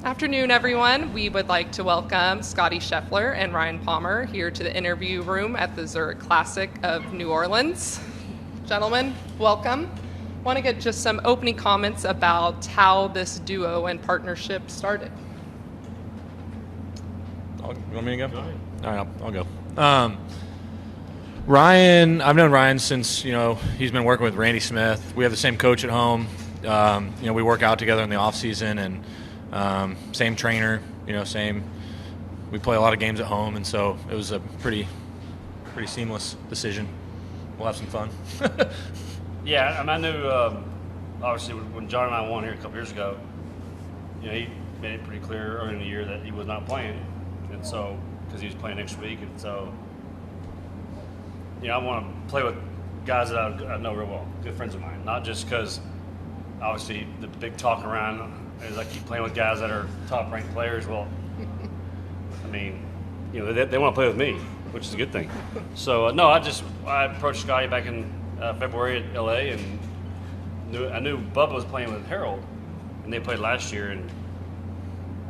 Afternoon, everyone. We would like to welcome Scottie Scheffler and Ryan Palmer here to the interview room at the Zurich Classic of New Orleans. Gentlemen, welcome. Want to get just some opening comments about how this duo and partnership started. You want me to go? Go ahead. All right, I'll go. Ryan, I've known Ryan since, he's been working with Randy Smith. We have the same coach at home. We work out together in the off season, and same trainer, we play a lot of games at home, and so it was a pretty seamless decision. We'll have some fun. Yeah, I knew, obviously, when John and I won here a couple years ago, he made it pretty clear early in the year that he was not playing, and so, because he was playing next week, and so, I want to play with guys that I know real well, good friends of mine, not just because, obviously, the big talk around is I keep playing with guys that are top-ranked players. Well, I mean, they want to play with me, which is a good thing. So, no, I approached Scottie back in February at LA, and I knew Bubba was playing with Harold, and they played last year,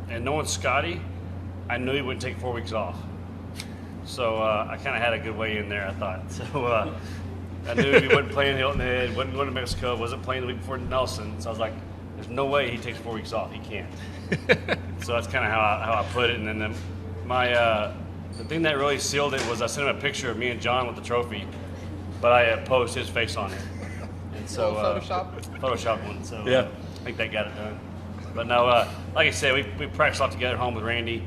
and knowing Scottie, I knew he wouldn't take 4 weeks off. So I kind of had a good way in there, I thought. So I knew he wasn't playing Hilton Head, wasn't going to Mexico, wasn't playing the week before Nelson. So I was like, there's no way he takes 4 weeks off. He can't. So that's kind of how I put it. And then the thing that really sealed it was I sent him a picture of me and John with the trophy, but I posed his face on it. And so Photoshop one. So yeah. I think that got it done. But no, like I said, we practiced a lot together at home with Randy.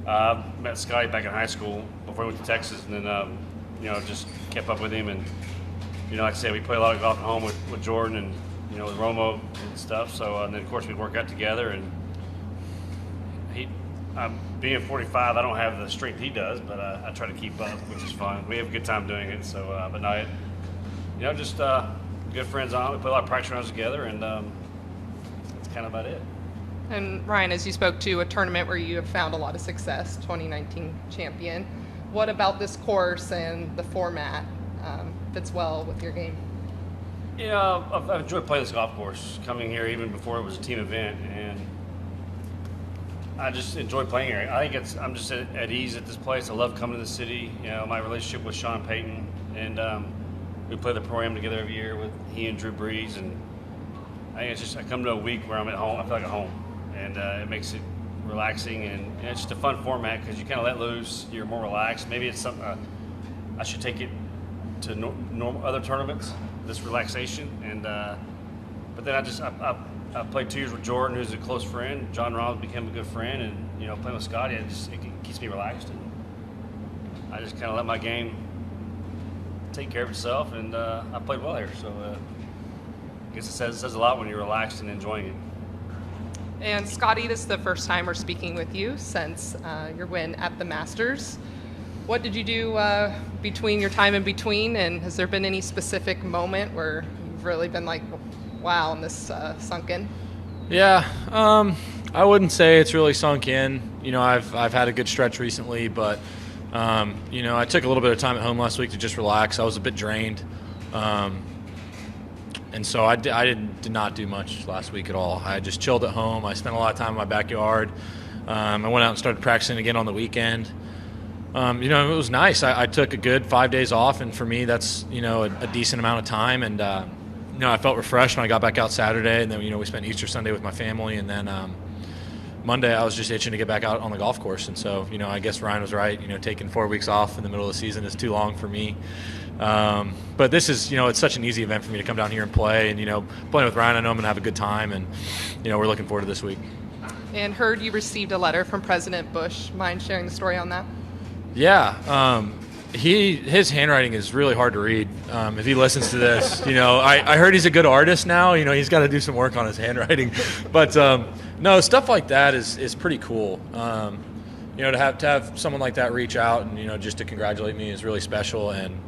Met Scottie back in high school before he went to Texas, and then just kept up with him. And like I said, we play a lot of golf at home with Jordan and with Romo and stuff. So and then of course we work out together. And being 45, I don't have the strength he does, but I try to keep up, which is fun. We have a good time doing it. So, but no, just good friends on. We play a lot of practice rounds together, and that's kind of about it. And Ryan, as you spoke to a tournament where you have found a lot of success, 2019 champion, what about this course and the format fits well with your game? Yeah, I've enjoyed playing this golf course, coming here even before it was a team event, and I just enjoy playing here. I think I'm just at ease at this place. I love coming to the city. My relationship with Sean Payton, and we play the Pro-Am together every year with he and Drew Brees, and I think it's just I come to a week where I'm at home. I feel like at home, and it makes it relaxing, and it's just a fun format because you kind of let loose. You're more relaxed. Maybe it's something I should take it to normal other tournaments. This relaxation, and but then I played 2 years with Jordan, who's a close friend. John Rahm became a good friend, and playing with Scottie, it keeps me relaxed, and I just kind of let my game take care of itself, and I played well here. So I guess it says a lot when you're relaxed and enjoying it. And Scottie, this is the first time we're speaking with you since your win at the Masters. What did you do between your time in between, and has there been any specific moment where you've really been like, wow, and this sunk in? Yeah, I wouldn't say it's really sunk in. I've had a good stretch recently, but I took a little bit of time at home last week to just relax. I was a bit drained, and so I did not do much last week at all. I just chilled at home. I spent a lot of time in my backyard. I went out and started practicing again on the weekend. It was nice. I took a good 5 days off, and for me, that's a decent amount of time. And I felt refreshed when I got back out Saturday, and then we spent Easter Sunday with my family, and then Monday I was just itching to get back out on the golf course. And so I guess Ryan was right. Taking 4 weeks off in the middle of the season is too long for me. But this is it's such an easy event for me to come down here and play, and playing with Ryan, I know I'm gonna have a good time, and we're looking forward to this week. And heard you received a letter from President Bush. Mind sharing the story on that? Yeah, his handwriting is really hard to read. If he listens to this, I heard he's a good artist now. He's got to do some work on his handwriting, but no, stuff like that is pretty cool. To have someone like that reach out and just to congratulate me is really special, and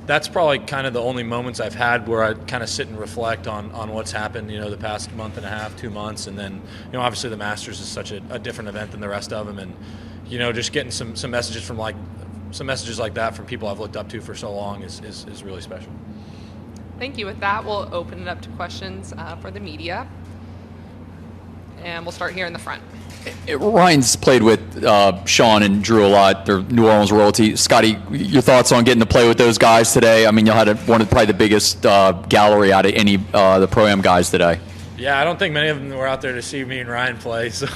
that's probably kind of the only moments I've had where I kind of sit and reflect on what's happened the past month and a half, 2 months, and then obviously the Masters is such a different event than the rest of them, and just getting some messages like that from people I've looked up to for so long is really special. Thank you. With that, we'll open it up to questions for the media. And we'll start here in the front. Ryan's played with Sean and Drew a lot. They're New Orleans royalty. Scottie, your thoughts on getting to play with those guys today? I mean, you had one of probably the biggest gallery out of any the Pro-Am guys today. Yeah, I don't think many of them were out there to see me and Ryan play. So,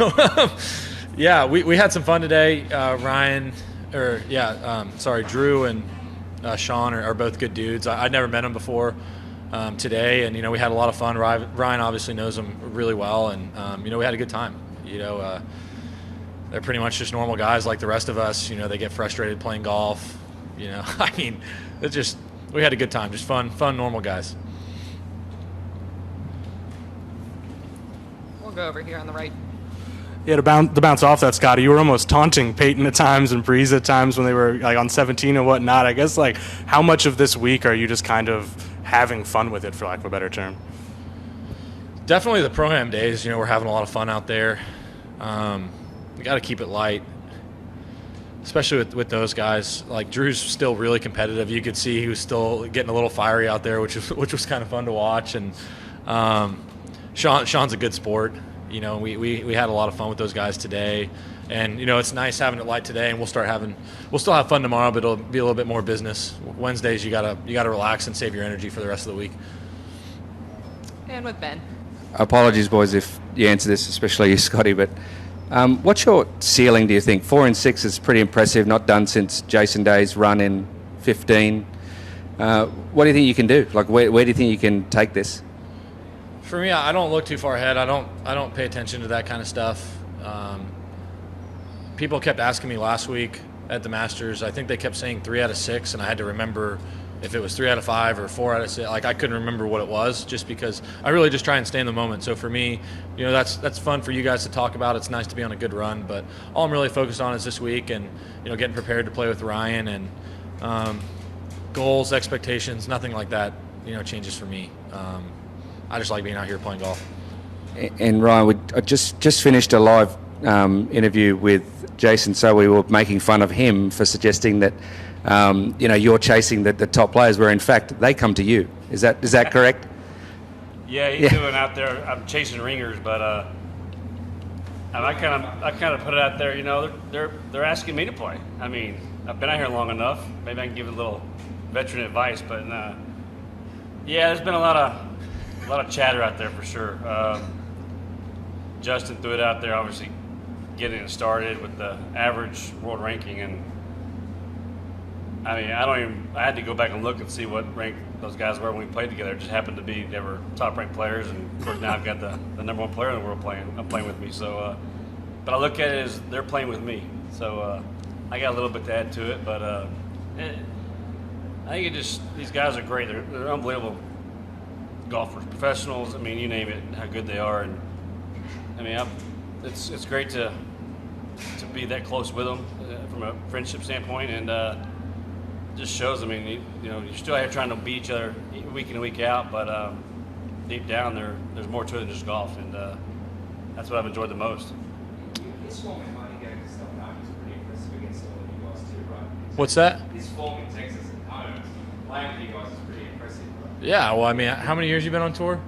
yeah, we had some fun today. Drew and Sean are both good dudes. I'd never met them before today, and, we had a lot of fun. Ryan obviously knows them really well, and, we had a good time. They're pretty much just normal guys like the rest of us. They get frustrated playing golf. I mean, we had a good time. Just fun, normal guys. We'll go over here on the right. Yeah, to bounce off that, Scottie, you were almost taunting Peyton at times and Breeze at times when they were like on 17 and whatnot. I guess, like, how much of this week are you just kind of having fun with it, for lack of a better term? Definitely the Pro-Am days. We're having a lot of fun out there. We got to keep it light, especially with those guys. Like, Drew's still really competitive. You could see he was still getting a little fiery out there, which was kind of fun to watch. And Sean's a good sport. We had a lot of fun with those guys today, and it's nice having it light today. And we'll still have fun tomorrow, but it'll be a little bit more business. Wednesdays you gotta relax and save your energy for the rest of the week. And with Ben. Apologies, boys, if you answer this, especially you, Scottie, but what's your ceiling, do you think? 4 and 6 is pretty impressive, not done since Jason Day's run in 15. What do you think you can do? Like, where do you think you can take this? For me, I don't look too far ahead. I don't pay attention to that kind of stuff. People kept asking me last week at the Masters. I think they kept saying 3 out of 6, and I had to remember if it was 3 out of 5 or 4 out of 6. Like, I couldn't remember what it was, just because I really just try and stay in the moment. So for me, that's fun for you guys to talk about. It's nice to be on a good run, but all I'm really focused on is this week and getting prepared to play with Ryan, and goals, expectations, nothing like that changes for me. I just like being out here playing golf. And Ryan, I just finished a live interview with Jason, so we were making fun of him for suggesting that you're chasing the top players, where in fact they come to you. Is that correct? Yeah, he's doing out there. I'm chasing ringers, but I kind of put it out there. They're asking me to play. I mean, I've been out here long enough. Maybe I can give a little veteran advice, but yeah, there's been a lot of chatter out there for sure. Justin threw it out there, obviously getting it started with the average world ranking, and I mean, I had to go back and look and see what rank those guys were when we played together. It just happened to be they were top ranked players, and of course now I've got the number 1 player in the world playing with me. So, but I look at it as they're playing with me. So I got a little bit to add to it, but I think these guys are great. They're unbelievable golfers, professionals. I mean, you name it, how good they are, and I mean, it's great to be that close with them from a friendship standpoint, and just shows. I mean, you're still out here trying to beat each other week in and week out, but deep down there's more to it than just golf, and that's what I've enjoyed the most. His form in Miami games and stuff now is pretty impressive against all of you guys too, right? What's that? His form in Texas and home playing with you guys is pretty impressive, right? Yeah, well, I mean, how many years you been on tour?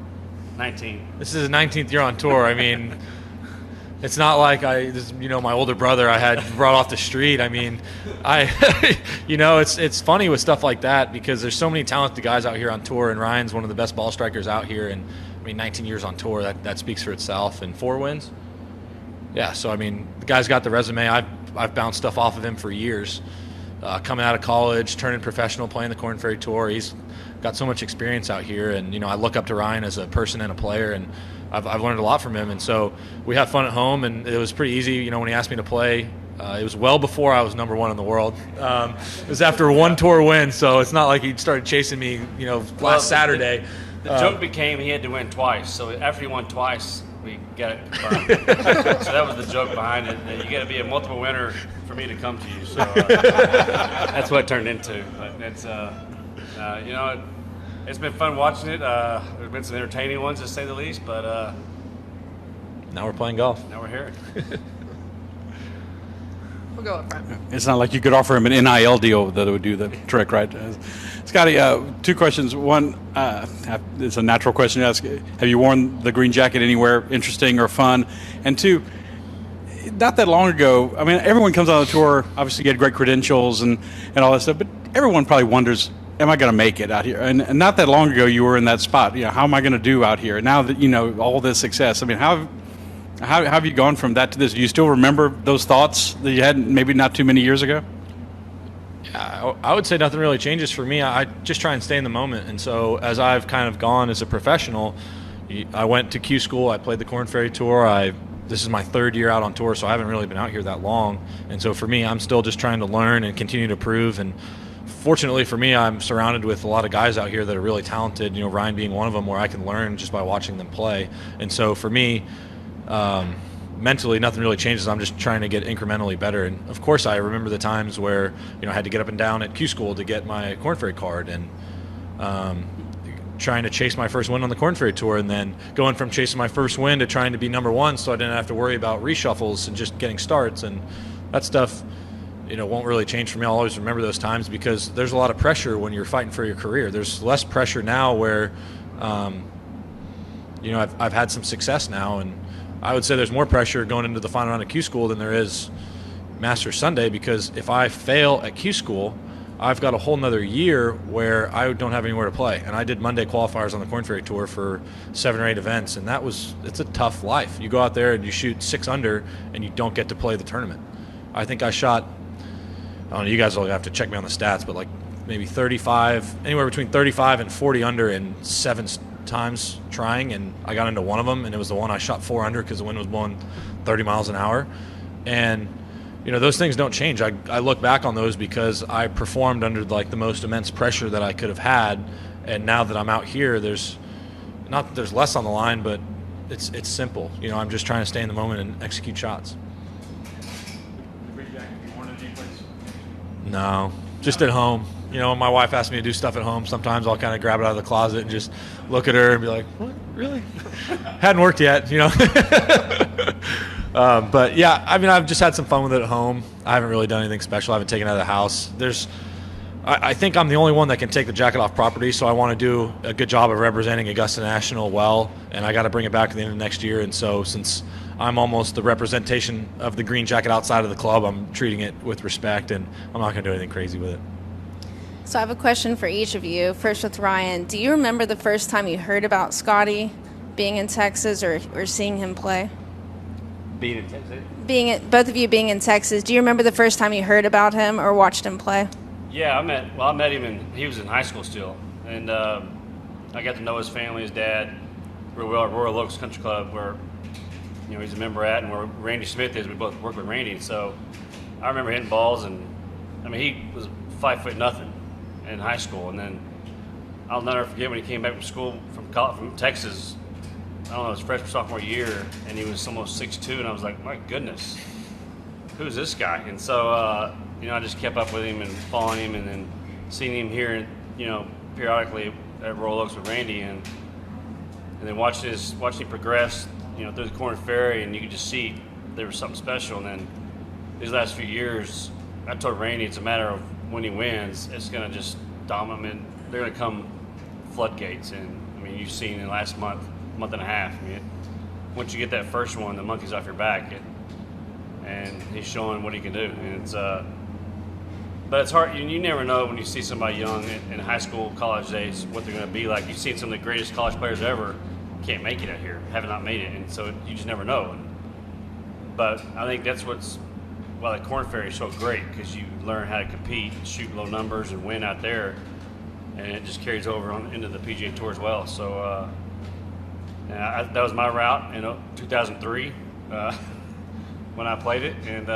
19. This is his 19th year on tour. I mean, it's not like my older brother I had brought off the street. I mean, it's funny with stuff like that because there's so many talented guys out here on tour, and Ryan's one of the best ball strikers out here. And I mean, 19 years on tour, that speaks for itself. And 4 wins. Yeah, so I mean, the guy's got the resume. I've bounced stuff off of him for years. Coming out of college, turning professional, playing the Korn Ferry Tour. He's got so much experience out here, and I look up to Ryan as a person and a player, and I've learned a lot from him. And so we have fun at home, and it was pretty easy. When he asked me to play, it was well before I was number 1 in the world. It was after 1 tour win, so it's not like he started chasing me, last Saturday. The joke became he had to win twice. So after he won twice, we got it confirmed. So that was the joke behind it. That you got to be a multiple winner for me to come to you. So that's what it turned into. But it's it's been fun watching it. There's been some entertaining ones, to say the least. But now we're playing golf. Now we're here. We'll go up front. It's not like you could offer him an NIL deal that would do the trick, right? Scottie, two questions. One, it's a natural question to ask. Have you worn the green jacket anywhere interesting or fun? And two, not that long ago, I mean, everyone comes on the tour, obviously you had great credentials and all that stuff, but everyone probably wonders, am I going to make it out here? And not that long ago, you were in that spot. You know, how am I going to do out here? And now that, you know, all this success, I mean, how have you gone from that to this? Do you still remember those thoughts that you had maybe not too many years ago? Yeah, I would say nothing really changes for me. I just try and stay in the moment. And so as I've kind of gone as a professional, I went to Q school. I played the Korn Ferry Tour. This is my third year out on tour, so I haven't really been out here that long. And so for me, I'm still just trying to learn and continue to prove. And fortunately for me, I'm surrounded with a lot of guys out here that are really talented, you know, Ryan being one of them, where I can learn just by watching them play. And so for me, mentally, nothing really changes. I'm just trying to get incrementally better. And of course, I remember the times where, you know, I had to get up and down at Q school to get my Korn Ferry card, and trying to chase my first win on the Korn Ferry Tour, and then going from chasing my first win to trying to be number one, so I didn't have to worry about reshuffles and just getting starts. And that stuff, you know, won't really change for me. I'll always remember those times because there's a lot of pressure when you're fighting for your career. There's less pressure now where, you know, I've had some success now, and I would say there's more pressure going into the final round of Q school than there is Masters Sunday, because if I fail at Q school, I've got a whole nother year where I don't have anywhere to play. And I did Monday qualifiers on the Korn Ferry Tour for 7 or 8 events, and it's a tough life. You go out there and you shoot 6 under and you don't get to play the tournament. I think I shot, I don't know, you guys will have to check me on the stats, but like maybe 35, anywhere between 35 and 40 under in 7 times trying, and I got into one of them, and it was the one I shot 4 under because the wind was blowing 30 miles an hour. And you know, those things don't change. I look back on those because I performed under like the most immense pressure that I could have had, and now that I'm out here, there's not that there's less on the line, but it's simple. You know, I'm just trying to stay in the moment and execute shots. No, just at home. You know, when my wife asks me to do stuff at home, sometimes I'll kind of grab it out of the closet and just look at her and be like, what, really? Hadn't worked yet, you know. But yeah, I mean, I've just had some fun with it at home. I haven't really done anything special. I haven't taken it out of the house. I think I'm the only one that can take the jacket off property, so I want to do a good job of representing Augusta National well, and I got to bring it back at the end of next year. And so since I'm almost the representation of the green jacket outside of the club, I'm treating it with respect, and I'm not going to do anything crazy with it. So I have a question for each of you. First with Ryan. Do you remember the first time you heard about Scottie being in Texas or seeing him play? Being in Texas? Both of you being in Texas, do you remember the first time you heard about him or watched him play? Yeah, I met him, he was in high school still. And I got to know his family, his dad, real well at Royal Oaks Country Club, where, you know, he's a member at, and where Randy Smith is. We both work with Randy. So I remember hitting balls, and I mean, he was 5'0" in high school. And then I'll never forget when he came back from school from Texas. I don't know, his freshman, sophomore year, and he was almost 6'2", and I was like, my goodness, who's this guy? And so, you know, I just kept up with him and following him, and then seeing him here, you know, periodically at Royal Oaks with Randy, and then watching him progress, you know, through the Korn Ferry, and you could just see there was something special. And then these last few years, I told Randy it's a matter of when he wins, it's going to just dominate. They're going to come floodgates, and I mean, you've seen in the last month and a half. I mean, once you get that first one, the monkey's off your back, and he's showing what he can do. And it's, but it's hard. You never know when you see somebody young in high school, college days, what they're going to be like. You've seen some of the greatest college players ever can't make it out here, have not made it, and so you just never know. But I think that's why the Korn Ferry is so great, because you learn how to compete, shoot low numbers, and win out there, and it just carries over into the PGA Tour as well. So. That was my route in 2003 when I played it, and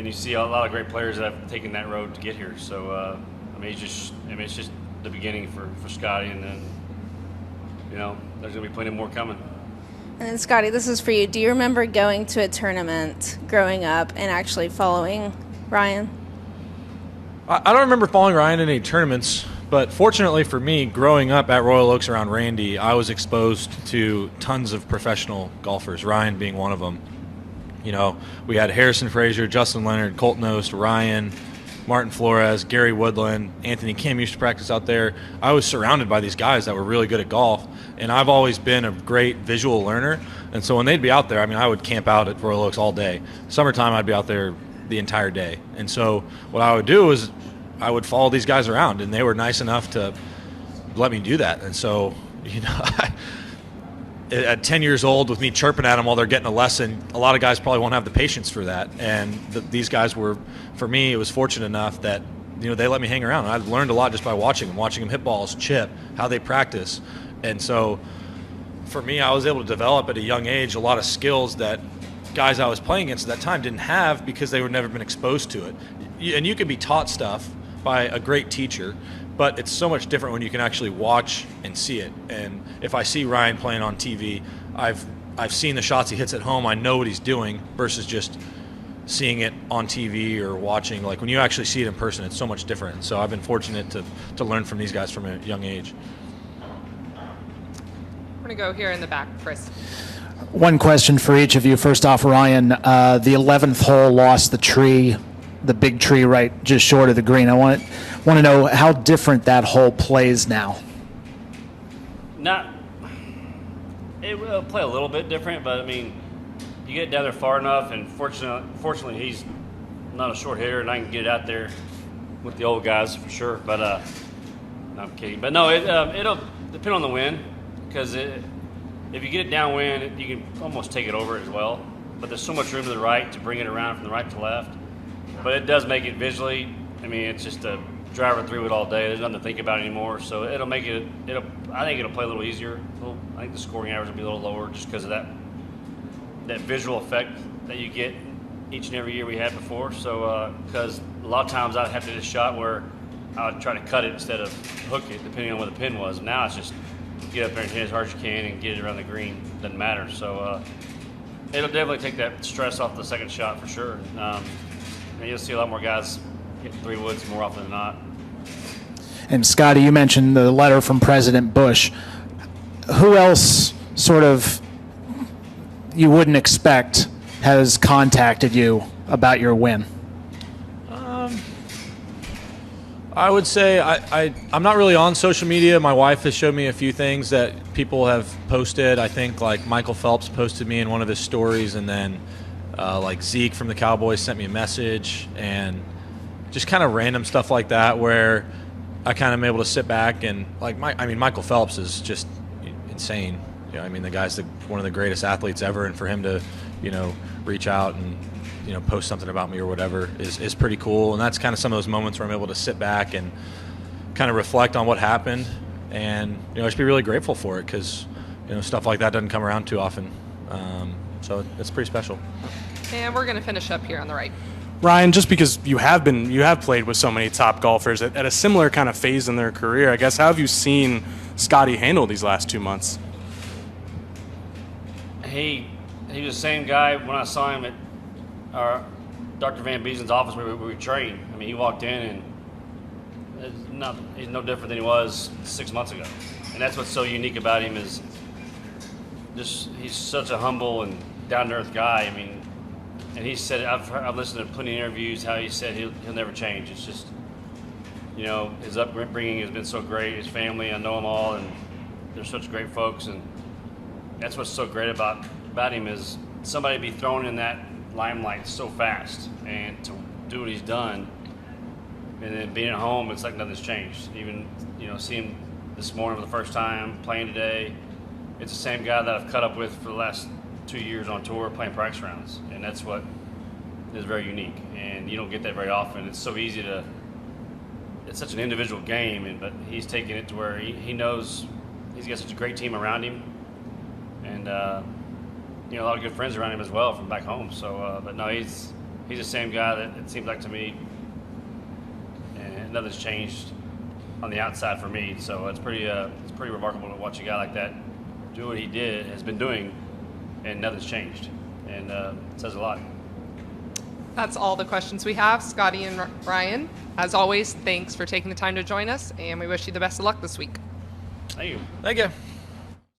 you see a lot of great players that have taken that road to get here. So I mean, it's just the beginning for Scottie, and then, you know, there's gonna be plenty more coming. And then Scottie, this is for you. Do you remember going to a tournament growing up and actually following Ryan? I don't remember following Ryan in any tournaments. But fortunately for me, growing up at Royal Oaks around Randy, I was exposed to tons of professional golfers, Ryan being one of them. You know, we had Harrison Frazier, Justin Leonard, Colton Oast, Ryan, Martin Flores, Gary Woodland, Anthony Kim used to practice out there. I was surrounded by these guys that were really good at golf, and I've always been a great visual learner. And so when they'd be out there, I mean, I would camp out at Royal Oaks all day. Summertime, I'd be out there the entire day. And so what I would do is I would follow these guys around, and they were nice enough to let me do that. And so, you know, at 10 years old, with me chirping at them while they're getting a lesson, a lot of guys probably won't have the patience for that. And these guys were, for me, it was fortunate enough that, you know, they let me hang around. And I learned a lot just by watching them hit balls, chip, how they practice. And so for me, I was able to develop at a young age a lot of skills that guys I was playing against at that time didn't have because they were never been exposed to it. And you can be taught stuff by a great teacher, but it's so much different when you can actually watch and see it. And if I see Ryan playing on TV, I've seen the shots he hits at home. I know what he's doing versus just seeing it on TV or watching. Like when you actually see it in person, it's so much different. So I've been fortunate to learn from these guys from a young age. We're going to go here in the back, Chris. One question for each of you. First off, Ryan, the 11th hole lost the big tree right just short of the green. I want to know how different that hole plays now. It will play a little bit different, but I mean, you get down there far enough, and fortunately he's not a short hitter, and I can get it out there with the old guys for sure. But no, I'm kidding. But no, it'll depend on the wind, because if you get it downwind, you can almost take it over as well. But there's so much room to the right to bring it around from the right to left. But it does make it visually, I mean, it's just a driver through it all day. There's nothing to think about anymore. So it'll make it, I think it'll play a little easier. I think the scoring average will be a little lower just because of that visual effect that you get each and every year we had before. So, because a lot of times I'd have to hit a shot where I would try to cut it instead of hook it, depending on where the pin was. Now it's just get up there and hit as hard as you can and get it around the green. Doesn't matter. So it'll definitely take that stress off the second shot for sure. And you'll see a lot more guys hitting 3 woods more often than not. And Scottie, you mentioned the letter from President Bush. Who else sort of you wouldn't expect has contacted you about your win? I would say I'm not really on social media. My wife has showed me a few things that people have posted. I think like Michael Phelps posted me in one of his stories, and then like Zeke from the Cowboys sent me a message, and just kind of random stuff like that where I kind of am able to sit back and like Michael Phelps is just insane. You know, I mean, the guy's one of the greatest athletes ever, and for him to, you know, reach out and, you know, post something about me or whatever is pretty cool. And that's kind of some of those moments where I'm able to sit back and kind of reflect on what happened, and, you know, just be really grateful for it, because, you know, stuff like that doesn't come around too often. So it's pretty special. And we're going to finish up here on the right. Ryan, just because you have played with so many top golfers at a similar kind of phase in their career, I guess, how have you seen Scottie handle these last 2 months? He was the same guy when I saw him at our Dr. Van Biesen's office where we trained. I mean, he walked in and he's no different than he was 6 months ago. And that's what's so unique about him is just he's such a humble and down-to-earth guy. I mean, and he said, I've listened to plenty of interviews how he said he'll never change. It's just, you know, his upbringing has been so great. His family, I know them all, and they're such great folks. And that's what's so great about him is somebody be thrown in that limelight so fast, and to do what he's done, and then being at home, it's like nothing's changed. Even, you know, seeing him this morning for the first time, playing today, it's the same guy that I've cut up with for the last 2 years on tour playing practice rounds, and that's what is very unique, and you don't get that very often. It's so easy to, it's such an individual game, but he's taking it to where he knows he's got such a great team around him, and you know, a lot of good friends around him as well from back home. So, but no, he's the same guy that it seems like to me, and nothing's changed on the outside for me. So it's pretty remarkable to watch a guy like that do what he has been doing, and nothing's changed, and it says a lot. That's all the questions we have. Scottie and Ryan, as always, thanks for taking the time to join us, and we wish you the best of luck this week. Thank you. Thank you.